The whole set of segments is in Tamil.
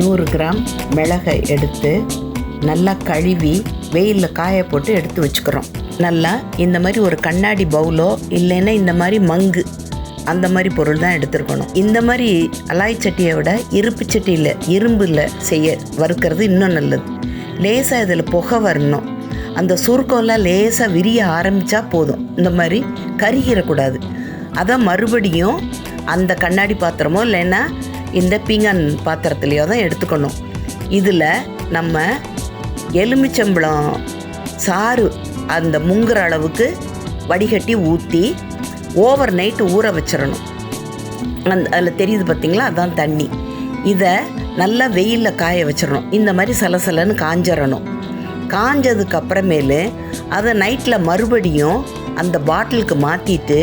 100 கிராம் மிளகை எடுத்து நல்லா கழுவி வெயிலில் காய போட்டு எடுத்து வச்சுக்கிறோம். நல்லா இந்த மாதிரி ஒரு கண்ணாடி பவுலோ இல்லைன்னா இந்த மாதிரி மங்கு அந்த மாதிரி பொருள் தான் எடுத்துருக்கணும். இந்த மாதிரி அலாய் சட்டியை விட இருப்பு சட்டியில் இரும்பில் வறுக்கிறது இன்னும் நல்லது. லேசாக இதில் புகை வரணும். அந்த சுருக்கம்லாம் லேசாக விரிய ஆரம்பித்தா போதும். இந்த மாதிரி கருகிடக்கூடாது. அதை மறுபடியும் அந்த கண்ணாடி பாத்திரமோ இல்லைன்னா இந்த பீங்கான் பாத்திரத்துலையோ தான் எடுத்துக்கணும். இதில் நம்ம எலுமிச்சம்பழம் சாறு அந்த முங்குற அளவுக்கு வடிகட்டி ஊற்றி ஓவர் நைட்டு ஊற வச்சிடணும். அதில் தெரியுது பார்த்திங்களா, அதான் தண்ணி. இதை நல்லா வெயிலில் காய வச்சிடணும். இந்த மாதிரி சலசலன்னு காஞ்சிடணும். காஞ்சதுக்கு அப்புறமேலு அதை நைட்டில் மறுபடியும் அந்த பாட்டிலுக்கு மாற்றிட்டு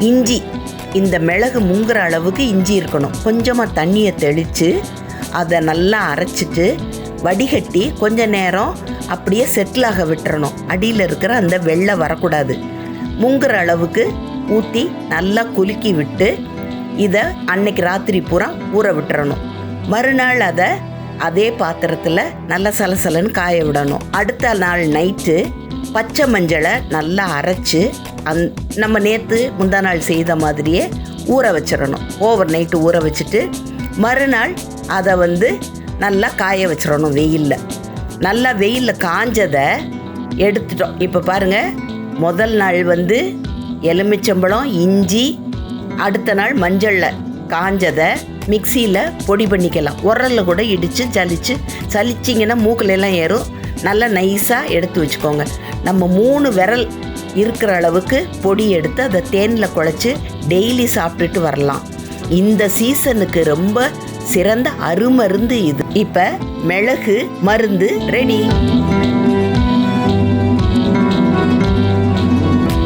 இஞ்சி, இந்த மிளகு முங்குற அளவுக்கு இஞ்சி இருக்கணும். கொஞ்சமாக தண்ணியை தெளித்து அதை நல்லா அரைச்சிட்டு வடிகட்டி கொஞ்ச நேரம் அப்படியே செட்டிலாக விட்டுறணும். அடியில் இருக்கிற அந்த வெள்ளை வரக்கூடாது. முங்குற அளவுக்கு ஊற்றி நல்லா குலுக்கி விட்டு இதை அன்னைக்கு ராத்திரி பூரா ஊற விட்டுறணும். மறுநாள் அதை அதே பாத்திரத்தில் நல்லா சலசலன்னு காய விடணும். அடுத்த நாள் நைட்டு பச்சை மஞ்சளை நல்லா அரைச்சி நம்ம நேற்று முந்தா நாள் செய்த மாதிரியே ஊற வச்சிடணும். ஓவர் நைட்டு ஊற வச்சுட்டு மறுநாள் அதை நல்லா காய வச்சிடணும் வெயிலில். நல்லா வெயிலில் காஞ்சதை எடுத்துட்டோம். இப்போ பாருங்கள், முதல் நாள் எலுமிச்சம்பழம் இஞ்சி, அடுத்த நாள் மஞ்சளில் காஞ்சதை மிக்சியில் பொடி பண்ணிக்கலாம். உரலில் கூட இடித்து சலிச்சிங்கன்னா மூக்கிலெல்லாம் ஏறும். நல்லா நைஸாக எடுத்து வச்சுக்கோங்க. நம்ம 3 விரல் இருக்கிற அளவுக்கு பொடி எடுத்து அதை தேனில் குழைச்சி டெய்லி சாப்பிட்டுட்டு வரலாம். இந்த சீசனுக்கு ரொம்ப சிறந்த அருமருந்து இது. இப்போ மிளகு மருந்து ரெடி.